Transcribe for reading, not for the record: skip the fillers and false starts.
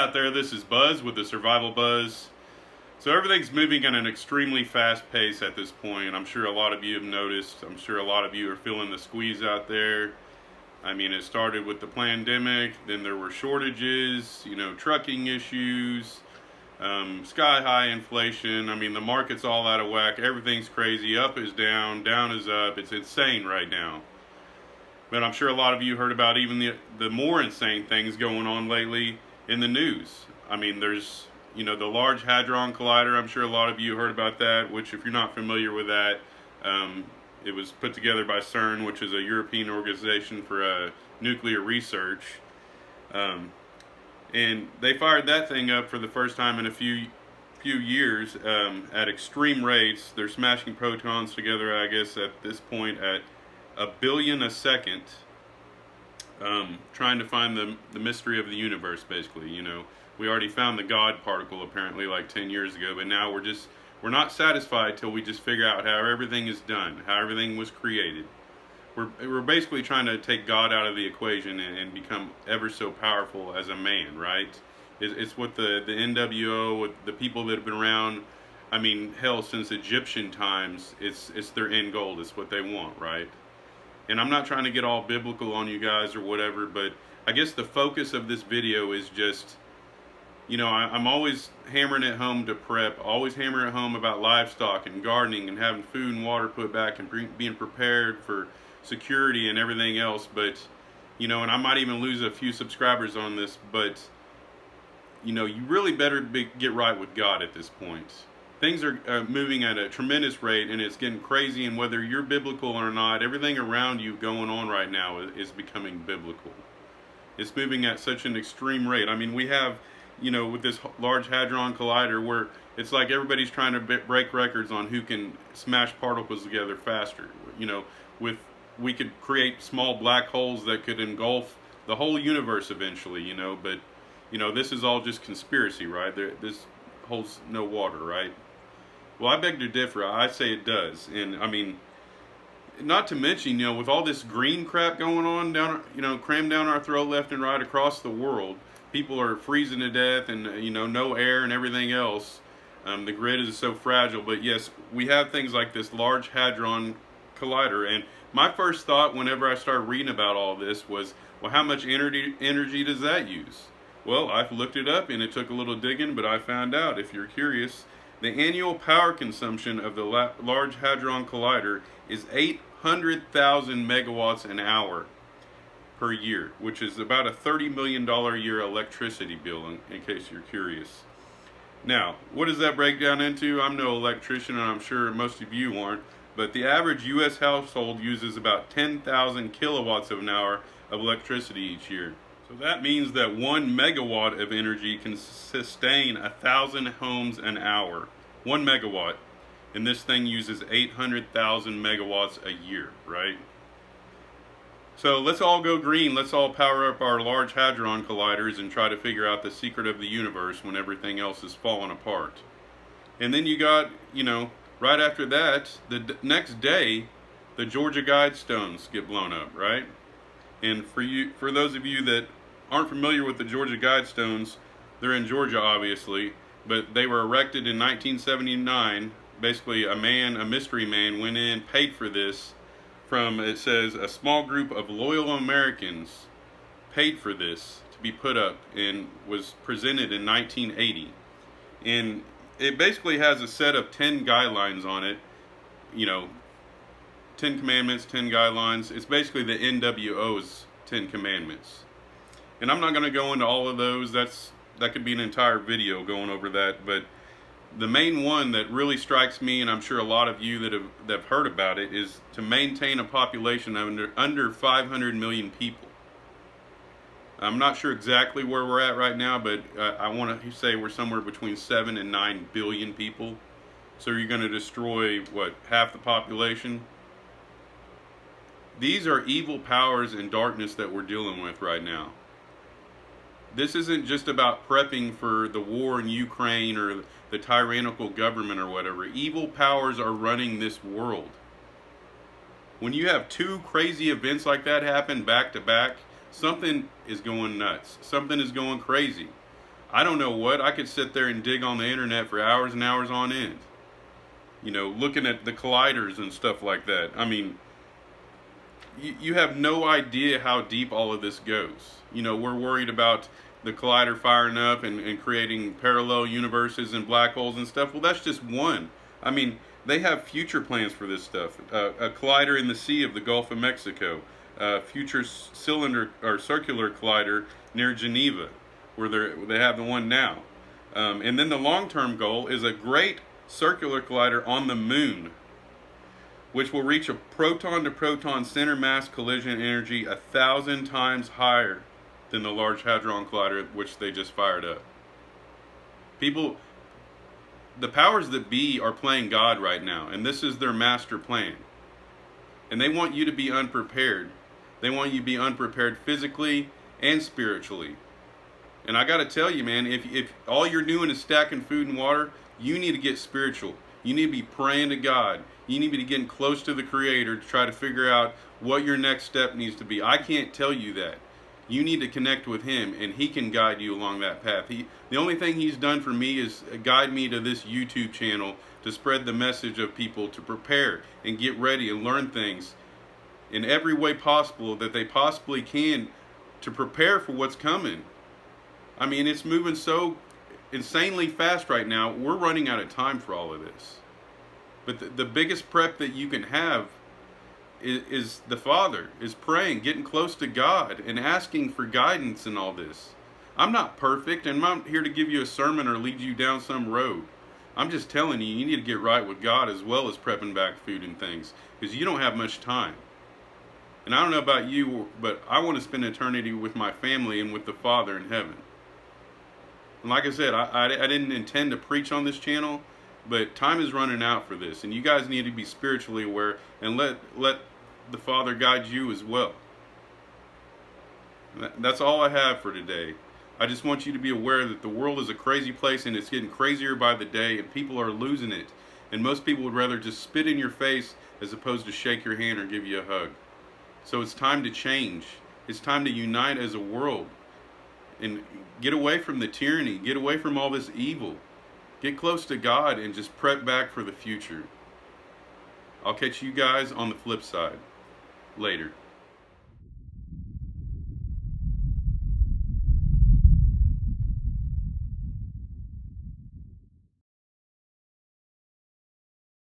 out there, this is Buzz with the Survival Buzz. So everything's moving at an extremely fast pace at this point. I'm sure a lot of you have noticed. I'm sure a lot of you are feeling the squeeze out there. I mean, it started with the pandemic, then there were shortages, trucking issues, sky-high inflation. I mean, the market's all out of whack. Everything's crazy. Up is down, down is up. It's insane right now. But I'm sure a lot of you heard about even the more insane things going on lately in the news. I mean, there's, the Large Hadron Collider. I'm sure a lot of you heard about that, which if you're not familiar with that, it was put together by CERN, which is a European organization for nuclear research. And they fired that thing up for the first time in a few years at extreme rates. They're smashing protons together, I guess, at this point at 1 billion a second, trying to find the mystery of the universe, basically. We already found the God particle apparently like 10 years ago, but now we're not satisfied till we just figure out how everything is done, how everything was created. We're basically trying to take God out of the equation and become ever so powerful as a man, right? It's what the NWO, what the people that have been around, I mean, hell, since Egyptian times, it's their end goal. It's what they want, right? And I'm not trying to get all biblical on you guys or whatever, but I guess the focus of this video is just, I'm always hammering it home to prep, always hammering it home about livestock and gardening and having food and water put back and being prepared for security and everything else. But, and I might even lose a few subscribers on this, but, you really better get right with God at this point. Things are moving at a tremendous rate, and it's getting crazy, and whether you're biblical or not, everything around you going on right now is becoming biblical. It's moving at such an extreme rate. I mean, we have, with this Large Hadron Collider, where it's like everybody's trying to break records on who can smash particles together faster. We could create small black holes that could engulf the whole universe eventually, but, this is all just conspiracy, right? This holds no water, right? Well, I beg to differ. I say it does. And I mean, not to mention, with all this green crap going on crammed down our throat left and right across the world, people are freezing to death and, no air and everything else. The grid is so fragile. But yes, we have things like this Large Hadron Collider. And my first thought whenever I started reading about all this was, well, how much energy does that use? Well, I've looked it up and it took a little digging, but I found out, if you're curious, the annual power consumption of the Large Hadron Collider is 800,000 megawatts an hour per year, which is about a $30 million a year electricity bill, in case you're curious. Now, what does that break down into? I'm no electrician, and I'm sure most of you aren't, but the average U.S. household uses about 10,000 kilowatts of an hour of electricity each year. So that means that 1 megawatt of energy can sustain 1,000 homes an hour. 1 megawatt. And this thing uses 800,000 megawatts a year, right? So let's all go green. Let's all power up our Large Hadron Colliders and try to figure out the secret of the universe when everything else is falling apart. And then you got, right after that, the next day, the Georgia Guidestones get blown up, right? And for those of you that aren't familiar with the Georgia Guidestones, they're in Georgia, obviously, but they were erected in 1979. Basically, a mystery man, went in, paid for this from, it says, a small group of loyal Americans paid for this to be put up and was presented in 1980. And it basically has a set of 10 guidelines on it, 10 commandments, 10 guidelines. It's basically the NWO's 10 commandments. And I'm not going to go into all of those. That could be an entire video going over that. But the main one that really strikes me, and I'm sure a lot of you that have heard about it, is to maintain a population under 500 million people. I'm not sure exactly where we're at right now, but I want to say we're somewhere between 7 and 9 billion people. So you're going to destroy, half the population? These are evil powers and darkness that we're dealing with right now. This isn't just about prepping for the war in Ukraine or the tyrannical government or whatever. Evil powers are running this world. When you have two crazy events like that happen back to back, something is going nuts. Something is going crazy. I don't know what. I could sit there and dig on the internet for hours and hours on end. Looking at the colliders and stuff like that. I mean, you have no idea how deep all of this goes. We're worried about the collider firing up and creating parallel universes and black holes and stuff. Well, that's just one. I mean, they have future plans for this stuff. A collider in the sea of the Gulf of Mexico. Future cylinder or circular collider near Geneva, where they have the one now. And then the long-term goal is a great circular collider on the moon, which will reach a proton-to-proton center mass collision energy 1,000 times higher than the Large Hadron Collider, which they just fired up. People, the powers that be are playing God right now, and this is their master plan. And they want you to be unprepared. They want you to be unprepared physically and spiritually. And I got to tell you, man, if all you're doing is stacking food and water, you need to get spiritual. You need to be praying to God. You need to be getting close to the Creator to try to figure out what your next step needs to be. I can't tell you that. You need to connect with Him, and He can guide you along that path. The only thing He's done for me is guide me to this YouTube channel to spread the message of people to prepare and get ready and learn things in every way possible that they possibly can to prepare for what's coming. I mean, it's moving so insanely fast right now. We're running out of time for all of this. But the biggest prep that you can have is the Father, is praying, getting close to God, and asking for guidance in all this. I'm not perfect, and I'm not here to give you a sermon or lead you down some road. I'm just telling you, you need to get right with God as well as prepping back food and things, because you don't have much time. And I don't know about you, but I want to spend eternity with my family and with the Father in heaven. And like I said, I didn't intend to preach on this channel, but time is running out for this, and you guys need to be spiritually aware and let the Father guide you as well. That's all I have for today. I just want you to be aware that the world is a crazy place, and it's getting crazier by the day, and people are losing it. And most people would rather just spit in your face as opposed to shake your hand or give you a hug. So it's time to change. It's time to unite as a world and get away from the tyranny, get away from all this evil. Get close to God and just prep back for the future. I'll catch you guys on the flip side. Later.